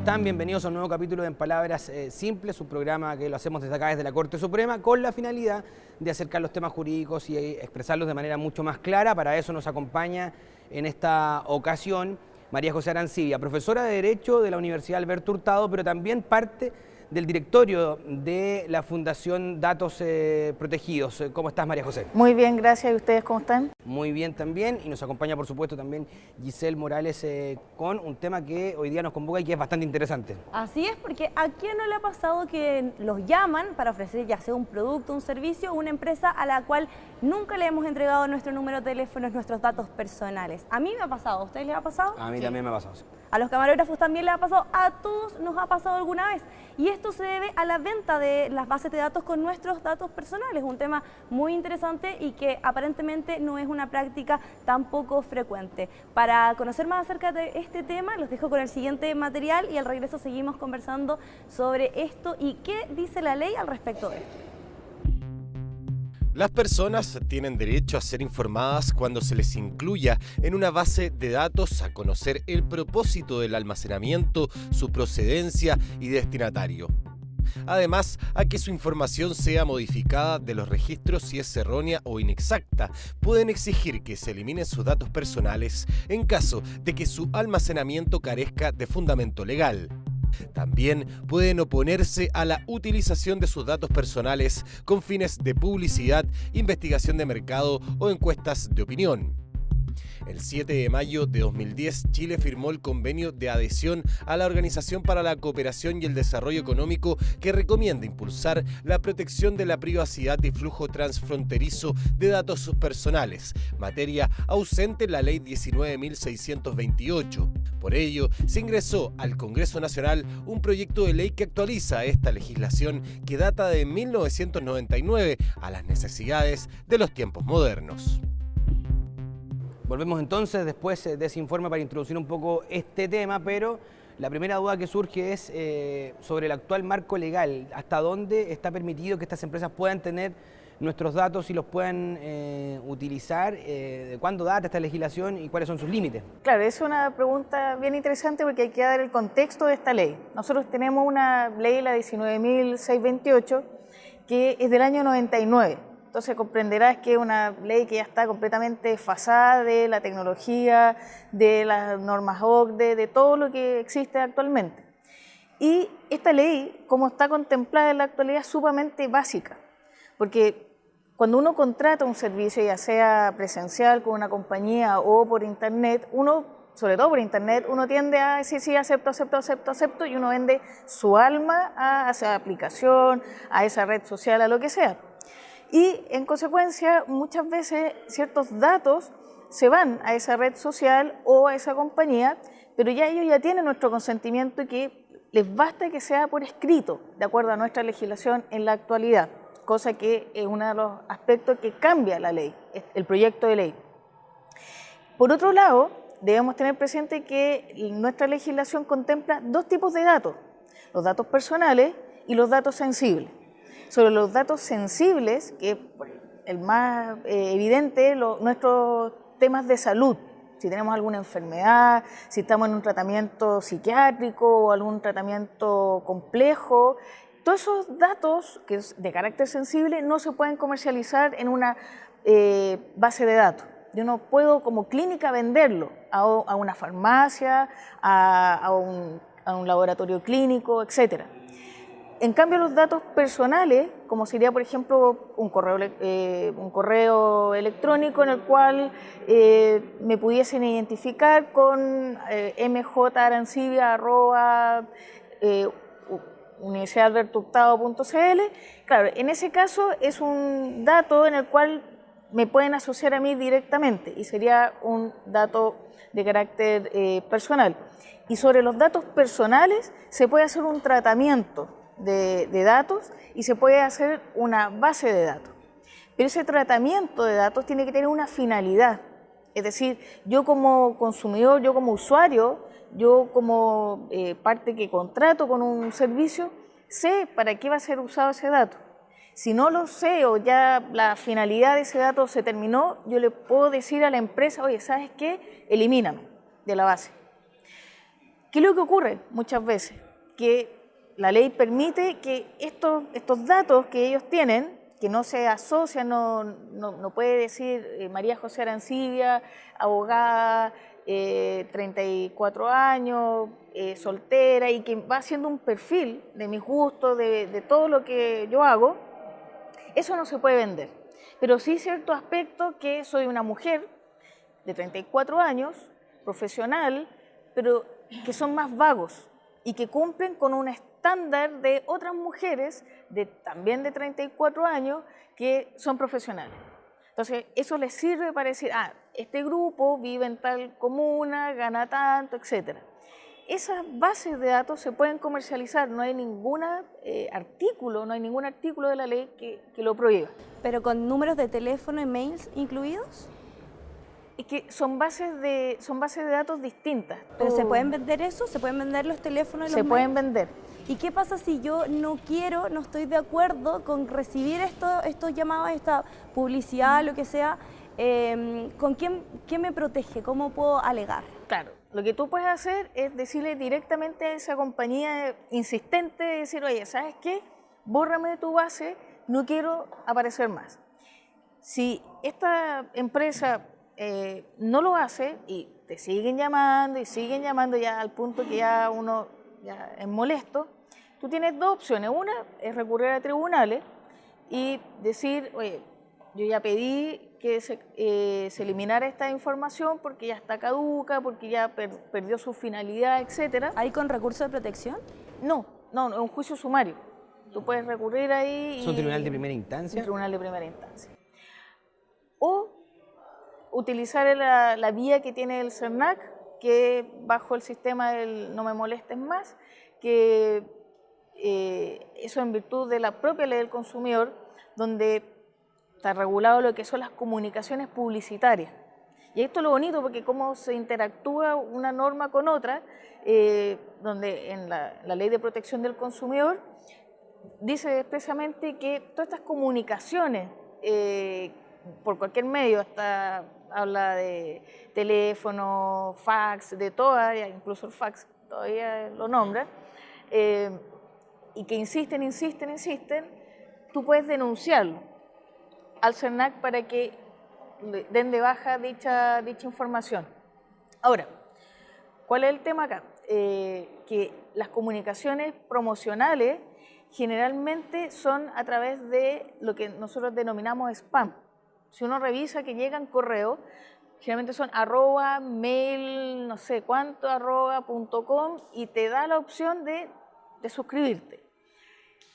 están? Bienvenidos a un nuevo capítulo de En Palabras Simples, un programa que lo hacemos desde acá, desde la Corte Suprema, con la finalidad de acercar los temas jurídicos y expresarlos de manera mucho más clara. Para eso nos acompaña en esta ocasión María José Arancibia, profesora de Derecho de la Universidad Alberto Hurtado, pero también parte del directorio de la Fundación Datos Protegidos. ¿Cómo estás, María José? Muy bien, gracias. ¿Y ustedes cómo están? Muy bien también, y nos acompaña por supuesto también Giselle Morales con un tema que hoy día nos convoca y que es bastante interesante. Así es, porque ¿a quién no le ha pasado que los llaman para ofrecer ya sea un producto, un servicio, una empresa a la cual nunca le hemos entregado nuestro número de teléfono, nuestros datos personales? A mí me ha pasado, ¿a ustedes les ha pasado? A mí también me ha pasado, sí. A los camarógrafos también les ha pasado, a todos nos ha pasado alguna vez. Y esto se debe a la venta de las bases de datos con nuestros datos personales, un tema muy interesante y que aparentemente no es una práctica tan poco frecuente. Para conocer más acerca de este tema, los dejo con el siguiente material y al regreso seguimos conversando sobre esto y qué dice la ley al respecto de esto. Las personas tienen derecho a ser informadas cuando se les incluya en una base de datos, a conocer el propósito del almacenamiento, su procedencia y destinatario. Además, a que su información sea modificada de los registros si es errónea o inexacta. Pueden exigir que se eliminen sus datos personales en caso de que su almacenamiento carezca de fundamento legal. También pueden oponerse a la utilización de sus datos personales con fines de publicidad, investigación de mercado o encuestas de opinión. El 7 de mayo de 2010, Chile firmó el convenio de adhesión a la Organización para la Cooperación y el Desarrollo Económico, que recomienda impulsar la protección de la privacidad y flujo transfronterizo de datos personales, materia ausente en la Ley 19.628. Por ello, se ingresó al Congreso Nacional un proyecto de ley que actualiza esta legislación que data de 1999 a las necesidades de los tiempos modernos. Volvemos entonces después de ese informe para introducir un poco este tema, pero la primera duda que surge es sobre el actual marco legal. ¿Hasta dónde está permitido que estas empresas puedan tener nuestros datos y los puedan utilizar? ¿De cuándo data esta legislación y cuáles son sus límites? Claro, es una pregunta bien interesante porque hay que dar el contexto de esta ley. Nosotros tenemos una ley, la 19.628, que es del año 99. Entonces comprenderás que es una ley que ya está completamente desfasada de la tecnología, de las normas OCDE, de todo lo que existe actualmente. Y esta ley, como está contemplada en la actualidad, es sumamente básica, porque cuando uno contrata un servicio, ya sea presencial con una compañía o por internet, sobre todo por internet, uno tiende a decir sí, acepto, y uno vende su alma a esa aplicación, a esa red social, a lo que sea. Y en consecuencia, muchas veces ciertos datos se van a esa red social o a esa compañía, pero ya ellos ya tienen nuestro consentimiento y que les basta que sea por escrito, de acuerdo a nuestra legislación en la actualidad, cosa que es uno de los aspectos que cambia la ley, el proyecto de ley. Por otro lado, debemos tener presente que nuestra legislación contempla dos tipos de datos, los datos personales y los datos sensibles. Sobre los datos sensibles, que es el más evidente, nuestros temas de salud, si tenemos alguna enfermedad, si estamos en un tratamiento psiquiátrico o algún tratamiento complejo, todos esos datos que es de carácter sensible no se pueden comercializar en una base de datos. Yo no puedo como clínica venderlo a una farmacia, a un laboratorio clínico, etcétera. En cambio, los datos personales, como sería, por ejemplo, un correo electrónico en el cual me pudiesen identificar con mj.arancibia@universidadalbertohurtado.cl, claro, en ese caso es un dato en el cual me pueden asociar a mí directamente y sería un dato de carácter personal. Y sobre los datos personales se puede hacer un tratamiento de datos y se puede hacer una base de datos. Pero ese tratamiento de datos tiene que tener una finalidad. Es decir, yo como consumidor, yo como usuario, yo como parte que contrato con un servicio, sé para qué va a ser usado ese dato. Si no lo sé o ya la finalidad de ese dato se terminó, yo le puedo decir a la empresa, oye, ¿sabes qué? Elimíname de la base. ¿Qué es lo que ocurre muchas veces? Que la ley permite que estos datos que ellos tienen, que no se asocian, no puede decir María José Arancibia, abogada, 34 años, soltera, y que va haciendo un perfil de mis gustos, de todo lo que yo hago, eso no se puede vender. Pero sí ciertos aspectos, que soy una mujer de 34 años, profesional, pero que son más vagos y que cumplen con un estándar de otras mujeres también de 34 años que son profesionales. Entonces, eso les sirve para decir, este grupo vive en tal comuna, gana tanto, etc. Esas bases de datos se pueden comercializar, no hay ningún artículo de la ley que lo prohíba. ¿Pero con números de teléfono y mails incluidos? Es que son bases de datos distintas. ¿Pero se pueden vender eso? ¿Se pueden vender los teléfonos y los Se mails? pueden vender. ¿Y qué pasa si yo no estoy de acuerdo con recibir estos llamados, esta publicidad, lo que sea? ¿Con quién me protege? ¿Cómo puedo alegar? Claro, lo que tú puedes hacer es decirle directamente a esa compañía insistente, decir, oye, ¿sabes qué? Bórrame de tu base, no quiero aparecer más. Si esta empresa no lo hace y te siguen llamando ya al punto que ya uno ya es molesto, tú tienes dos opciones. Una es recurrir a tribunales y decir, oye, yo ya pedí que se eliminara esta información porque ya está caduca, porque ya perdió su finalidad, etc. ¿Hay con recurso de protección? No, es un juicio sumario. Tú puedes recurrir ahí. ¿Es un tribunal de primera instancia? Un tribunal de primera instancia. O utilizar la vía que tiene el CERNAC, que bajo el sistema del no me molestes más, que eso en virtud de la propia ley del consumidor, donde está regulado lo que son las comunicaciones publicitarias. Y esto es lo bonito, porque cómo se interactúa una norma con otra, donde en la ley de protección del consumidor dice expresamente que todas estas comunicaciones por cualquier medio, hasta habla de teléfono, fax, de todas, incluso el fax todavía lo nombra, y que insisten, tú puedes denunciarlo al CERNAC para que den de baja dicha información. Ahora, ¿cuál es el tema acá? Que las comunicaciones promocionales generalmente son a través de lo que nosotros denominamos spam. Si uno revisa que llegan correos, generalmente son @mail, no sé cuánto, @.com, y te da la opción de suscribirte.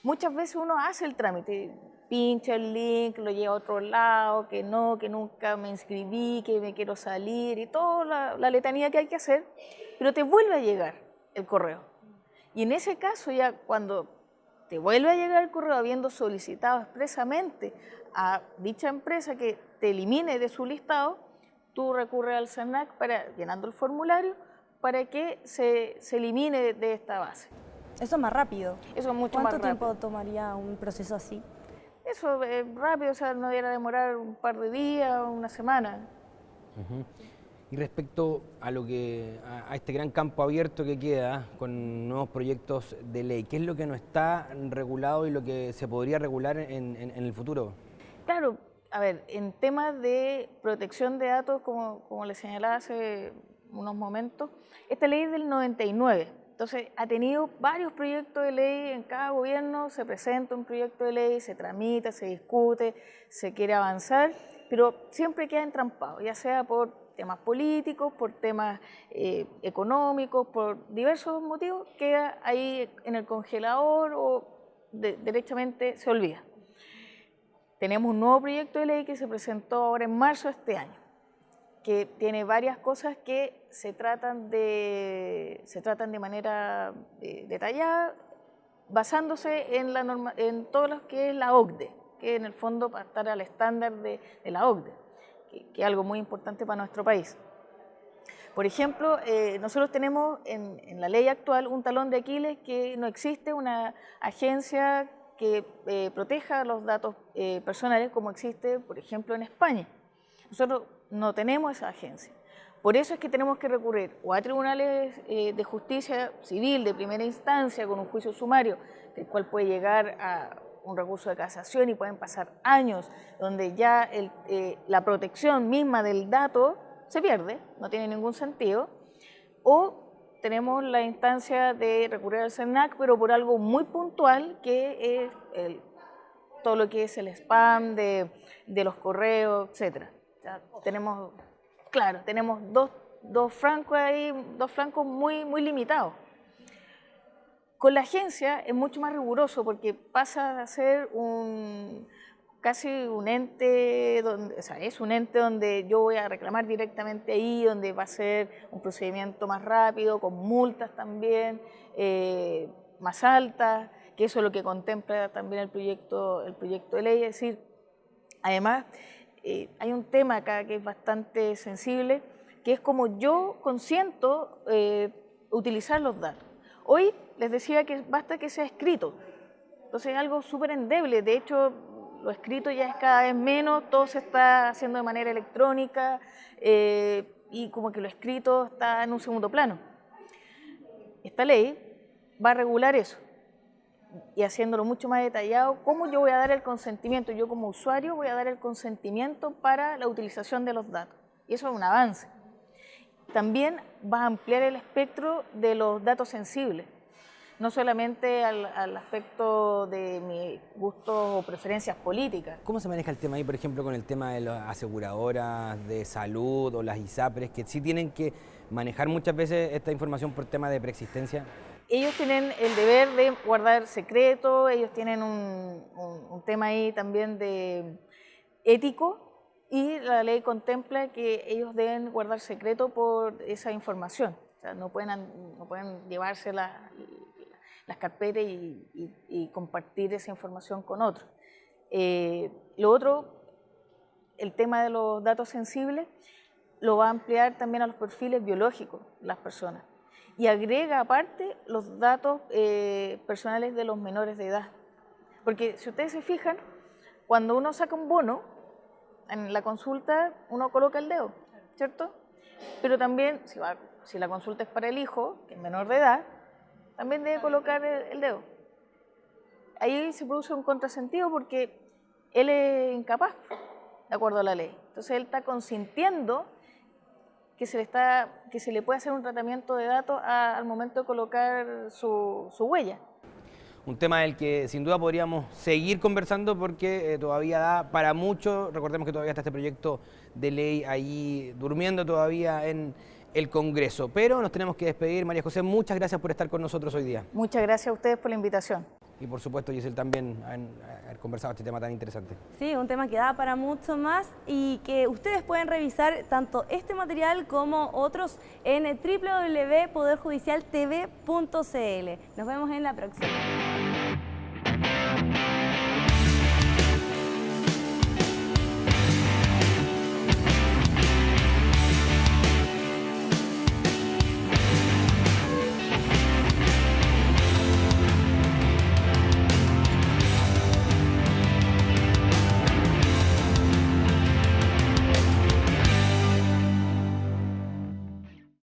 Muchas veces uno hace el trámite, pincha el link, lo lleva a otro lado, que nunca me inscribí, que me quiero salir, y toda la letanía que hay que hacer, pero te vuelve a llegar el correo. Y en ese caso, ya cuando te vuelve a llegar el correo habiendo solicitado expresamente a dicha empresa que te elimine de su listado, tú recurres al CERNAC llenando el formulario para que se elimine de esta base. Eso es más rápido. Eso es mucho más rápido. ¿Cuánto tiempo tomaría un proceso así? Eso es rápido, o sea, no debería demorar un par de días o una semana. Y respecto a a este gran campo abierto que queda con nuevos proyectos de ley, ¿qué es lo que no está regulado y lo que se podría regular en el futuro? Claro, a ver, en temas de protección de datos, como les señalaba hace unos momentos, esta ley es del 99, entonces ha tenido varios proyectos de ley. En cada gobierno se presenta un proyecto de ley, se tramita, se discute, se quiere avanzar, pero siempre queda entrampado, ya sea por temas políticos, por temas económicos, por diversos motivos, queda ahí en el congelador o derechamente se olvida. Tenemos un nuevo proyecto de ley que se presentó ahora en marzo de este año, que tiene varias cosas que se tratan de manera detallada, basándose en todo lo que es la OCDE, que en el fondo para estar al estándar de la OCDE, que es algo muy importante para nuestro país. Por ejemplo, nosotros tenemos en la ley actual un talón de Aquiles, que no existe una agencia que proteja los datos personales como existe, por ejemplo, en España. Nosotros no tenemos esa agencia. Por eso es que tenemos que recurrir o a tribunales de justicia civil de primera instancia con un juicio sumario, el cual puede llegar a un recurso de casación y pueden pasar años donde ya la protección misma del dato se pierde, no tiene ningún sentido, o tenemos la instancia de recurrir al CERNAC, pero por algo muy puntual, que es todo lo que es el spam de los correos, etc. Tenemos dos flancos ahí, dos flancos muy limitados. Con la agencia es mucho más riguroso porque pasa a ser casi un ente, es un ente donde yo voy a reclamar directamente ahí, donde va a ser un procedimiento más rápido, con multas también, más altas, que eso es lo que contempla también el proyecto de ley. Es decir, además, hay un tema acá que es bastante sensible, que es como yo consiento utilizar los datos. Hoy les decía que basta que sea escrito, entonces es algo súper endeble. De hecho, lo escrito ya es cada vez menos, todo se está haciendo de manera electrónica y como que lo escrito está en un segundo plano. Esta ley va a regular eso y haciéndolo mucho más detallado, cómo yo voy a dar el consentimiento, yo como usuario voy a dar el consentimiento para la utilización de los datos, y eso es un avance. También va a ampliar el espectro de los datos sensibles, no solamente al aspecto de mis gustos o preferencias políticas. ¿Cómo se maneja el tema ahí, por ejemplo, con el tema de las aseguradoras de salud o las ISAPRES, que sí tienen que manejar muchas veces esta información por tema de preexistencia? Ellos tienen el deber de guardar secreto, ellos tienen un tema ahí también de ético, y la ley contempla que ellos deben guardar secreto por esa información. O sea, no pueden llevarse las carpetas y compartir esa información con otros. Lo otro, el tema de los datos sensibles, lo va a ampliar también a los perfiles biológicos de las personas. Y agrega aparte los datos personales de los menores de edad. Porque si ustedes se fijan, cuando uno saca un bono, en la consulta uno coloca el dedo, ¿cierto? Pero también, si la consulta es para el hijo, que es menor de edad, también debe colocar el dedo. Ahí se produce un contrasentido porque él es incapaz, de acuerdo a la ley. Entonces él está consintiendo que se le puede hacer un tratamiento de datos al momento de colocar su huella. Un tema del que sin duda podríamos seguir conversando porque todavía da para mucho. Recordemos que todavía está este proyecto de ley ahí durmiendo todavía en el Congreso. Pero nos tenemos que despedir. María José, muchas gracias por estar con nosotros hoy día. Muchas gracias a ustedes por la invitación. Y por supuesto, Giselle, también haber conversado este tema tan interesante. Sí, un tema que da para mucho más y que ustedes pueden revisar tanto este material como otros en www.poderjudicialtv.cl. Nos vemos en la próxima.